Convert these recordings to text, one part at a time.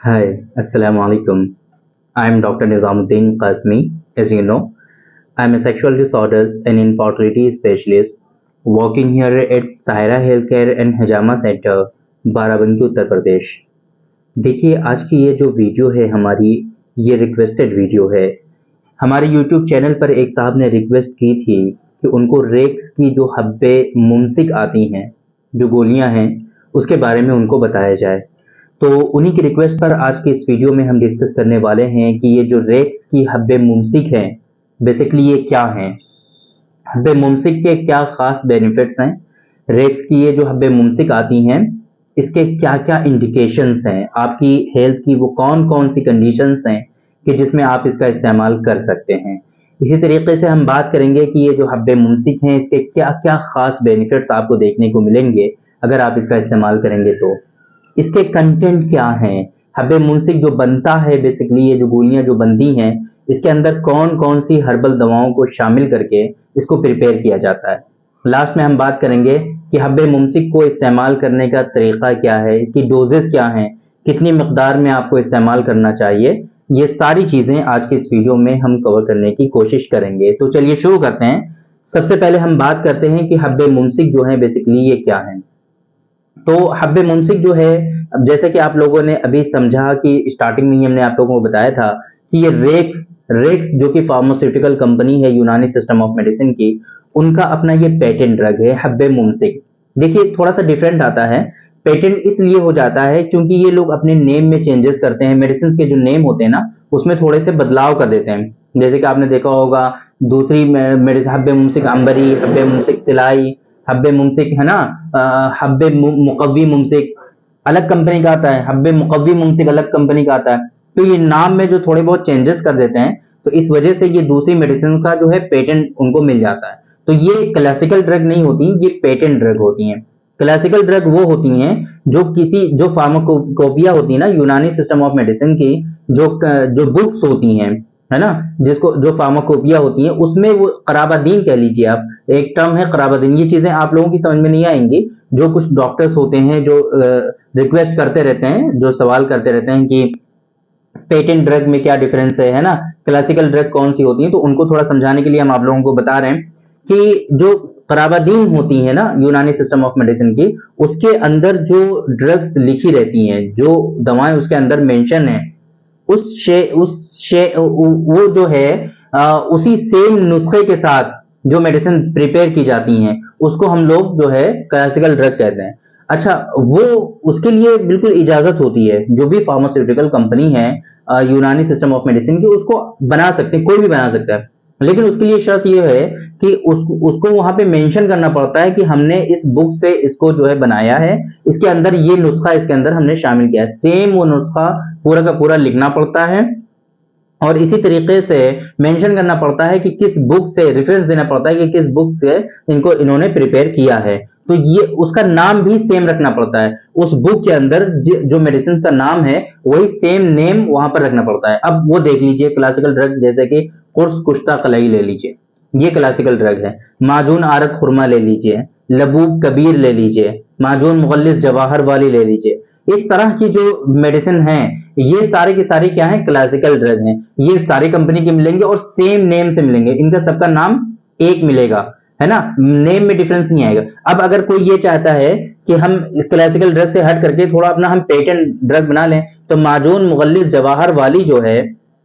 Hi, Assalamu alaikum. I am Dr. Nizamuddin Qasmi. As you know, I am a sexual disorders and infertility specialist working here at Sahara Healthcare and Hajama Center, Barabanki Uttar Pradesh. देखिए, आज की ये जो video है हमारी, ये requested video है। हमारे यूट्यूब चैनल पर एक साहब ने रिक्वेस्ट की थी कि उनको रेक्स की जो हब्बे मुमसिक आती हैं, जो गोलियां हैं, उसके बारे में उनको बताया जाए। तो उन्हीं की रिक्वेस्ट पर आज के इस वीडियो में हम डिस्कस करने वाले हैं कि ये जो रेक्स की हब्बे मुमसिक हैं, बेसिकली ये क्या हैं, हब्बे मुमसिक के क्या खास बेनिफिट्स हैं, रेक्स की ये जो हब्बे मुमसिक आती हैं, इसके क्या क्या इंडिकेशंस हैं, आपकी हेल्थ की वो कौन कौन सी कंडीशंस हैं कि जिसमें आप इसका इस्तेमाल कर सकते हैं। इसी तरीके से हम बात करेंगे कि ये जो हब्बे मुमसिक हैं, इसके क्या क्या खास बेनिफिट्स आपको देखने को मिलेंगे अगर आप इसका इस्तेमाल करेंगे तो। इसके कंटेंट क्या हैं, हब्बे मुमसिक जो बनता है, बेसिकली ये जो गोलियां जो बनती हैं, इसके अंदर कौन कौन सी हर्बल दवाओं को शामिल करके इसको प्रिपेयर किया जाता है। लास्ट में हम बात करेंगे कि हब्बे मुमसिक को इस्तेमाल करने का तरीका क्या है, इसकी डोजेस क्या हैं, कितनी मिकदार में आपको इस्तेमाल करना चाहिए। ये सारी चीजें आज के इस वीडियो में हम कवर करने की कोशिश करेंगे। तो चलिए शुरू करते हैं। सबसे पहले हम बात करते हैं कि हब्बे मुमसिक जो है बेसिकली ये क्या है। तो हब्बे मुमसिक जो है, अब जैसे कि आप लोगों ने अभी समझा कि स्टार्टिंग में ही हमने आप लोगों को बताया था कि ये रेक्स रेक्स जो कि फार्मास्यूटिकल कंपनी है यूनानी सिस्टम ऑफ मेडिसिन की, उनका अपना ये पेटेंट ड्रग है हब्बे मुमसिक। देखिए थोड़ा सा डिफरेंट आता है। पेटेंट इसलिए हो जाता है क्योंकि ये लोग अपने नेम में चेंजेस करते हैं, मेडिसिन के जो नेम होते हैं ना उसमें थोड़े से बदलाव कर देते हैं। जैसे कि आपने देखा होगा दूसरी मेडिसिन हब्बे मुमसिक अंबरी, हब्बे मुमसिक तिलाई, हब्बे मुमसिक है ना, हब्बे मुकव्वी मुमसिक अलग कंपनी का आता है, हब्बे मुकव्वी मुमसिक अलग कंपनी का आता है। तो ये नाम में जो थोड़े बहुत चेंजेस कर देते हैं, तो इस वजह से ये दूसरी मेडिसिन का जो है पेटेंट उनको मिल जाता है। तो ये क्लासिकल ड्रग नहीं होती, ये पेटेंट ड्रग होती हैं। क्लासिकल ड्रग वो होती हैं जो फार्माकोपिया होती है ना यूनानी सिस्टम ऑफ मेडिसिन की, जो जो बुक्स होती हैं, है ना, जिसको जो फार्माकोपिया होती है उसमें वो कराबादीन कह लीजिए आप, एक टर्म है कराबादीन। ये चीजें आप लोगों की समझ में नहीं आएंगी। जो कुछ डॉक्टर्स होते हैं जो रिक्वेस्ट करते रहते हैं, जो सवाल करते रहते हैं कि पेटेंट ड्रग में क्या डिफरेंस है ना, क्लासिकल ड्रग कौन सी होती है, तो उनको थोड़ा समझाने के लिए हम आप लोगों को बता रहे हैं कि जो कराबादीन होती है ना यूनानी सिस्टम ऑफ मेडिसिन की, उसके अंदर जो ड्रग्स लिखी रहती हैं, जो दवाएं उसके अंदर मेंशन है, वो जो है उसी सेम नुस्खे के साथ जो मेडिसिन प्रिपेयर की जाती हैं उसको हम लोग जो है क्लासिकल ड्रग कहते हैं। अच्छा, वो उसके लिए बिल्कुल इजाजत होती है, जो भी फार्मास्यूटिकल कंपनी है यूनानी सिस्टम ऑफ मेडिसिन की, उसको बना सकते हैं, कोई भी बना सकता है। लेकिन उसके लिए शर्त यह है कि उसको वहां पे मेंशन करना पड़ता है कि हमने इस बुक से इसको जो है बनाया है, इसके अंदर ये नुस्खा इसके अंदर हमने शामिल किया है, सेम वो नुस्खा पूरा का पूरा लिखना पड़ता है। और इसी तरीके से मेंशन करना पड़ता है कि किस बुक से, रेफरेंस देना पड़ता है कि किस बुक से इन्होंने प्रिपेयर किया है। तो ये उसका नाम भी सेम रखना पड़ता है, उस बुक के अंदर जो मेडिसिन का नाम है वही सेम नेम वहां पर रखना पड़ता है। अब वो देख लीजिए क्लासिकल ड्रग, जैसे कि कुर्स कुश्ता कलई ले लीजिए, ये क्लासिकल ड्रग है। माजून आरत खुरमा ले लीजिए, लबूब कबीर ले लीजिए, माजून मुगल्लिस जवाहर वाली ले लीजिए। इस तरह की जो मेडिसिन है, ये सारे के सारे क्या है, क्लासिकल ड्रग हैं। ये सारी कंपनी के मिलेंगे और सेम नेम से मिलेंगे, इनका सबका नाम एक मिलेगा, है ना, नेम में डिफरेंस नहीं आएगा। अब अगर कोई ये चाहता है कि हम क्लासिकल ड्रग से हट करके थोड़ा अपना हम पेटेंट ड्रग बना लें, तो माजून मुगल्लिस जवाहर वाली जो है,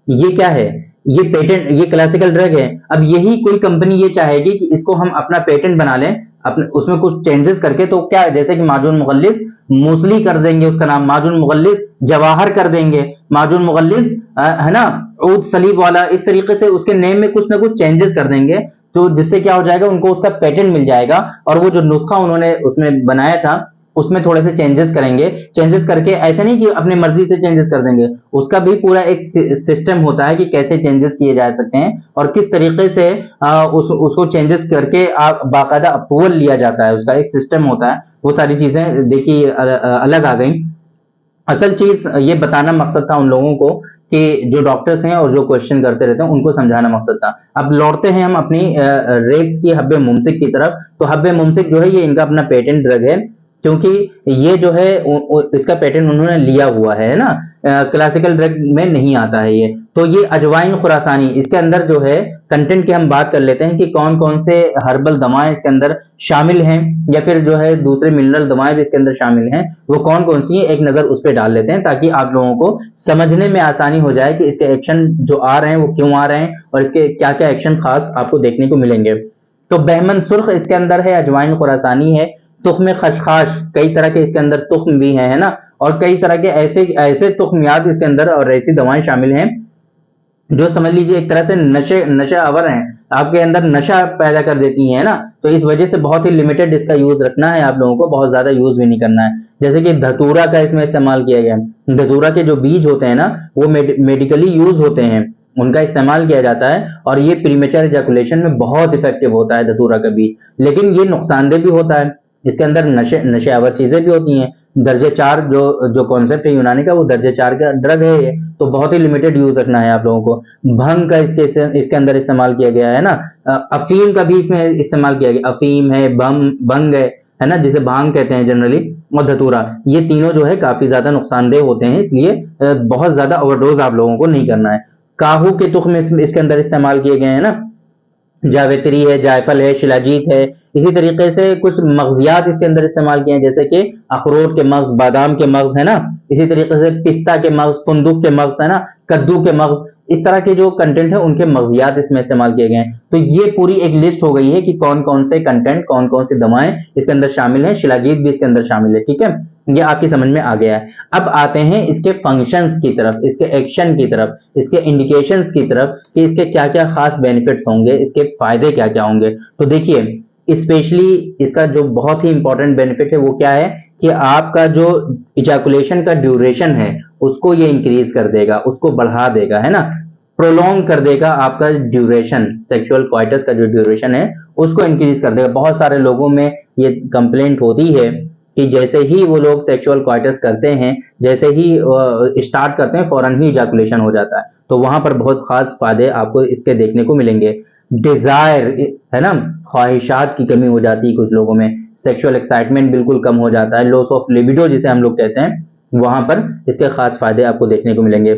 ये क्या है, ये पेटेंट, ये क्लासिकल ड्रग है। अब यही कोई कंपनी ये चाहेगी कि इसको हम अपना पेटेंट बना लें, अपने उसमें कुछ चेंजेस करके, तो क्या, जैसे कि माजून मुगल्लिस मूसली कर देंगे, उसका नाम माजून मुगल्लिस जवाहर कर देंगे, माजून मुगल्लिस है ना ऊद सलीब वाला, इस तरीके से उसके नेम में कुछ ना कुछ चेंजेस कर देंगे, तो जिससे क्या हो जाएगा, उनको उसका पेटेंट मिल जाएगा। और वो जो नुस्खा उन्होंने उसमें बनाया था उसमें थोड़े से चेंजेस करेंगे, चेंजेस करके, ऐसा नहीं कि अपनी मर्जी से चेंजेस कर देंगे, उसका भी पूरा एक सिस्टम होता है कि कैसे चेंजेस किए जा सकते हैं और किस तरीके से उसको चेंजेस करके बाकायदा अप्रूवल लिया जाता है, उसका एक सिस्टम होता है। वो सारी चीजें देखिए अलग आ गई। असल चीज ये बताना मकसद था उन लोगों को कि जो डॉक्टर्स हैं और जो क्वेश्चन करते रहते हैं उनको समझाना मकसद था। अब लौटते हैं हम अपनी रेक्स की हब्बे मुमसिक की तरफ। तो हब्बे मुमसिक जो है ये इनका अपना पेटेंट ड्रग है। क्योंकि ये जो है इसका पैटर्न उन्होंने लिया हुआ है ना, क्लासिकल ड्रग में नहीं आता है ये। तो ये अजवाइन खुरासानी, इसके अंदर जो है कंटेंट की हम बात कर लेते हैं कि कौन कौन से हर्बल दवाएं इसके अंदर शामिल हैं, या फिर जो है दूसरे मिनरल दवाएं भी इसके अंदर शामिल हैं, वो कौन कौन सी हैं, एक नजर उस पर डाल लेते हैं ताकि आप लोगों को समझने में आसानी हो जाए कि इसके एक्शन जो आ रहे हैं वो क्यों आ रहे हैं और इसके क्या क्या एक्शन खास आपको देखने को मिलेंगे। तो बहमन सुर्ख इसके अंदर है, अजवाइन खुरासानी है, तुख्म खशखाश, कई तरह के इसके अंदर तुख्म भी है ना, और कई तरह के ऐसे ऐसे तुख्मियात इसके अंदर और ऐसी दवाएं शामिल हैं जो समझ लीजिए एक तरह से नशे आवर हैं, आपके अंदर नशा पैदा कर देती हैं ना। तो इस वजह से बहुत ही लिमिटेड इसका यूज रखना है आप लोगों को, बहुत ज्यादा यूज भी नहीं करना है। जैसे कि धतूरा का इसमें इस्तेमाल किया गया है, धतूरा के जो बीज होते हैं ना वो मेडिकली यूज होते हैं, उनका इस्तेमाल किया जाता है और ये प्रीमेचर इजैकुलेशन में बहुत इफेक्टिव होता है धतूरा का बीज, लेकिन ये नुकसानदेह भी होता है, इसके अंदर नशे आवर चीजें भी होती हैं। दर्जे 4 जो जो कॉन्सेप्ट है यूनानी का, वो दर्जे 4 का ड्रग है ये, तो बहुत ही लिमिटेड यूज रखना है आप लोगों को। भंग का इसके अंदर इस्तेमाल किया गया है ना, अफीम का भी इसमें इस्तेमाल किया गया, अफीम है, भंग है ना, जिसे भांग कहते हैं जनरली, और धतूरा, ये तीनों जो है काफी ज्यादा नुकसानदेह होते हैं, इसलिए बहुत ज्यादा ओवरडोज आप लोगों को नहीं करना है। काहू के तुख्म इसके अंदर इस्तेमाल किए गए हैं ना, जावेत्री है, जायफल है, शिलाजीत है। इसी तरीके से कुछ मगजियात इसके अंदर इस्तेमाल किए हैं, जैसे कि अखरोट के मग्ज, बादाम के मग्ज है ना, इसी तरीके से पिस्ता के मग्ज, फुंदुक के मग्ज है ना, कद्दू के मग्ज, इस तरह के जो कंटेंट है उनके मगजियात इसमें इस्तेमाल किए गए हैं। तो ये पूरी एक लिस्ट हो गई है कि कौन कौन से कंटेंट, कौन कौन सी दवाएं इसके अंदर शामिल है, शिलाजीत भी इसके अंदर शामिल है, ठीक है, ये आपकी समझ में आ गया है। अब आते हैं इसके फंक्शंस की तरफ, इसके एक्शन की तरफ, इसके इंडिकेशंस की तरफ कि इसके क्या क्या खास बेनिफिट्स होंगे, इसके फायदे क्या क्या होंगे। तो देखिए स्पेशली इसका जो बहुत ही इंपॉर्टेंट बेनिफिट है वो क्या है कि आपका जो इजैकुलेशन का ड्यूरेशन है उसको ये इंक्रीज कर देगा, उसको बढ़ा देगा, है ना, प्रोलॉन्ग कर देगा आपका ड्यूरेशन, सेक्सुअल क्वाइटस का जो ड्यूरेशन है उसको इंक्रीज कर देगा। बहुत सारे लोगों में ये कंप्लेंट होती है कि जैसे ही वो लोग सेक्सुअल क्वाइटस करते हैं, जैसे ही स्टार्ट करते हैं, फौरन ही इजैकुलेशन हो जाता है। तो वहां पर बहुत खास फायदे आपको इसके देखने को मिलेंगे। डिजायर है ना, ख्वाहिशात की कमी हो जाती है कुछ लोगों में, सेक्सुअल एक्साइटमेंट बिल्कुल कम हो जाता है, लॉस ऑफ लिबिडो जिसे हम लोग कहते हैं, वहां पर इसके खास फायदे आपको देखने को मिलेंगे।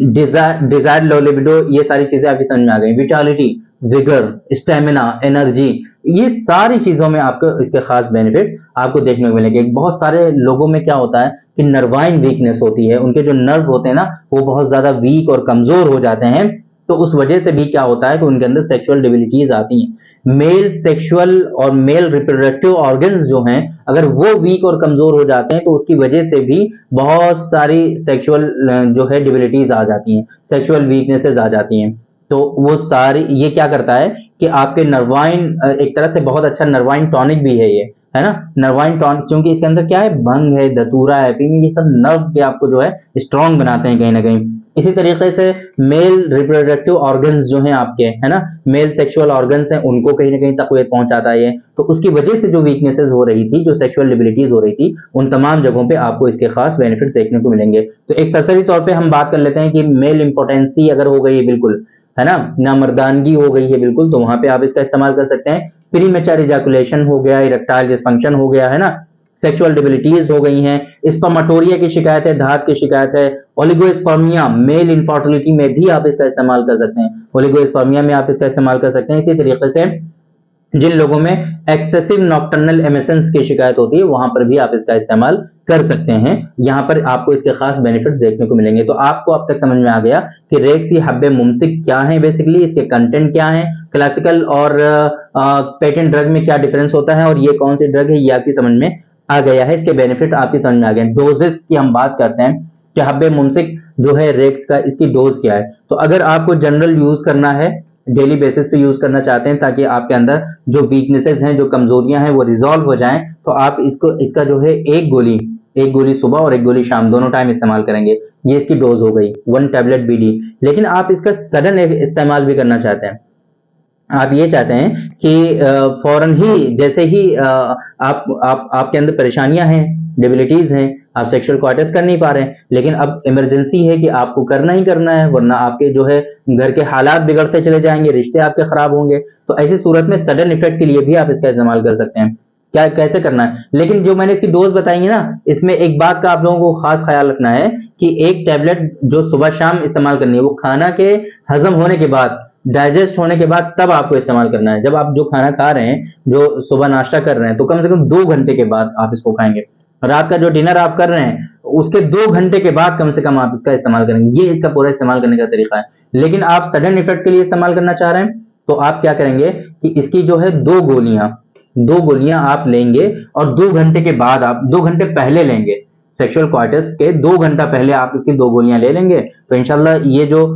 डिजायर, लो लिबिडो, ये सारी चीजें आपकी समझ में आ गई। विटालिटी, विगर, स्टेमिना, एनर्जी, ये सारी चीजों में आपको इसके खास बेनिफिट आपको देखने को मिलेंगे। बहुत सारे लोगों में क्या होता है कि नर्वाइन वीकनेस होती है, उनके जो नर्व होते हैं ना वो बहुत ज्यादा वीक और कमजोर हो जाते हैं, तो उस वजह से भी क्या होता है कि उनके अंदर सेक्सुअल डिबिलिटीज आती हैं। मेल सेक्सुअल और मेल रिप्रोडक्टिव ऑर्गन्स जो हैं अगर वो वीक और कमजोर हो जाते हैं तो उसकी वजह से भी बहुत सारी सेक्सुअल जो है डिबिलिटीज आ जाती हैं, सेक्सुअल वीकनेसेस आ जाती हैं। तो वो सारी, ये क्या करता है कि आपके नर्वाइन, एक तरह से बहुत अच्छा नर्वाइन टॉनिक भी है ये, है ना, नर्वाइन टॉनिक, क्योंकि इसके अंदर क्या है, भंग है, धतूरा है, अफीम, ये सब नर्व के आपको जो है स्ट्रांग बनाते हैं कहीं ना कहीं। इसी तरीके से मेल रिप्रोडक्टिव ऑर्गन्स जो हैं आपके, है ना, मेल सेक्सुअल ऑर्गन्स हैं, उनको कहीं ना कहीं तकवीत पहुंचाता है ये। तो उसकी वजह से जो वीकनेसेस हो रही थी, जो सेक्सुअल डिबिलिटीज हो रही थी, उन तमाम जगहों पे आपको इसके खास बेनिफिट देखने को मिलेंगे। तो एक सरसरी तौर पे हम बात कर लेते हैं कि मेल इंपोर्टेंसी अगर हो गई है बिल्कुल, है ना, नामर्दानगी हो गई है बिल्कुल, तो वहां पे आप इसका इस्तेमाल कर सकते हैं। प्रीमेच्योर इजैकुलेशन हो गया, इरेक्टाइल डिसफंक्शन हो गया, है ना, सेक्सुअल डिबिलिटीज हो गई हैं, स्पर्मेटोरिया की शिकायत है, धात की शिकायत है, ओलिगोस्पर्मिया, मेल इनफर्टिलिटी में भी आप इसका इस्तेमाल कर सकते हैं, ओलिगोस्पर्मिया में आप इसका इस्तेमाल कर सकते हैं। इसी तरीके से जिन लोगों में एक्सेसिव नॉक्टर्नल एमिशंस की शिकायत होती है वहां पर भी आप इसका इस्तेमाल कर सकते हैं, यहां पर आपको इसके खास बेनिफिट देखने को मिलेंगे। तो आपको अब तक समझ में आ गया कि रेक्सी हब्बे मुमसिक क्या है, बेसिकली इसके कंटेंट क्या है, क्लासिकल और पेटेंट ड्रग में क्या डिफरेंस होता है और ये कौन सी ड्रग है, ये आपकी समझ में आ गया है, इसके बेनिफिट आपकी समझ में आ गए। डोजेस की हम बात करते हैं कि हब्बे मुमसिक जो है रेक्स का, इसकी डोज क्या है। तो अगर आपको जनरल यूज करना है, डेली बेसिस पे यूज करना चाहते हैं ताकि आपके अंदर जो वीकनेसेस हैं, जो कमजोरियां हैं वो रिजॉल्व हो जाएं, तो आप इसका जो है एक गोली सुबह और एक गोली शाम दोनों टाइम इस्तेमाल करेंगे, ये इसकी डोज हो गई, 1 टैबलेट बीडी। लेकिन आप इसका सडन इस्तेमाल भी करना चाहते हैं, आप ये चाहते हैं कि फौरन ही, जैसे ही आपके अंदर परेशानियां हैं, डिबिलिटीज हैं, आप सेक्सुअल क्वार्टर्स कर नहीं पा रहे हैं, लेकिन अब इमरजेंसी है कि आपको करना ही करना है, वरना आपके जो है घर के हालात बिगड़ते चले जाएंगे, रिश्ते आपके खराब होंगे। तो ऐसी सूरत में सडन इफेक्ट के लिए भी आप इसका इस्तेमाल कर सकते हैं। क्या कैसे करना है। लेकिन जो मैंने इसकी डोज बताई है ना, इसमें एक बात का आप लोगों को खास ख्याल रखना है कि एक टैबलेट जो सुबह शाम इस्तेमाल करनी है, वो खाना के हजम होने के बाद, डाइजेस्ट होने के बाद तब आपको इस्तेमाल करना है। जब आप जो खाना खा रहे हैं, जो सुबह नाश्ता कर रहे हैं, तो कम से कम 2 घंटे के बाद आप इसको खाएंगे। रात का जो डिनर आप कर रहे हैं, उसके 2 घंटे के बाद कम से कम आप इसका इस्तेमाल करेंगे। ये इसका पूरा इस्तेमाल करने का तरीका है। लेकिन आप सडन इफेक्ट के लिए इस्तेमाल करना चाह रहे हैं, तो आप क्या करेंगे कि इसकी जो है 2 गोलियां आप लेंगे, और 2 घंटे के बाद आप 2 घंटे पहले लेंगे, सेक्सुअल क्वार्टर्स के 2 घंटा पहले आप इसकी 2 गोलियां ले लेंगे, तो इंशाल्लाह ये जो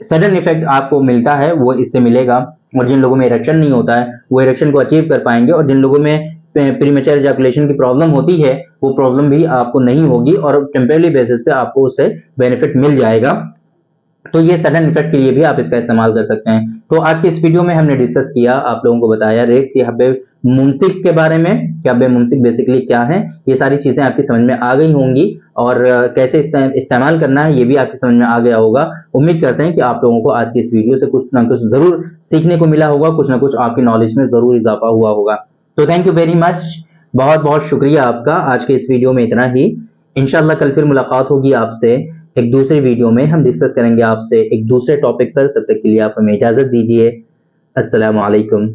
सडन इफेक्ट आपको मिलता है वो इससे मिलेगा। और जिन लोगों में इरेक्शन नहीं होता है, वो इरेक्शन को अचीव कर पाएंगे, और जिन लोगों में प्रीमेच्योर इजैकुलेशन की प्रॉब्लम होती है, वो प्रॉब्लम भी आपको नहीं होगी, और टेम्परेरी बेसिस पे आपको उससे बेनिफिट मिल जाएगा। तो ये सडन इफेक्ट के लिए भी आप इसका इस्तेमाल कर सकते हैं। तो आज के इस वीडियो में हमने डिस्कस किया, आप लोगों को बताया रेत हब्बे मुमसिक के बारे में कि हब्बे मुमसिक बेसिकली क्या है। ये सारी चीजें आपकी समझ में आ गई होंगी, और कैसे इस्तेमाल करना है ये भी आपकी समझ में आ गया होगा। उम्मीद करते हैं कि आप लोगों को आज की इस वीडियो से कुछ ना कुछ जरूर सीखने को मिला होगा, कुछ ना कुछ आपकी नॉलेज में जरूर इजाफा हुआ होगा। तो थैंक यू वेरी मच, बहुत बहुत शुक्रिया आपका। आज के इस वीडियो में इतना ही। इंशाल्लाह कल फिर मुलाकात होगी आपसे एक दूसरे वीडियो में। हम डिस्कस करेंगे आपसे एक दूसरे टॉपिक पर। तब तक के लिए आप हमें इजाजत दीजिए। अस्सलाम वालेकुम।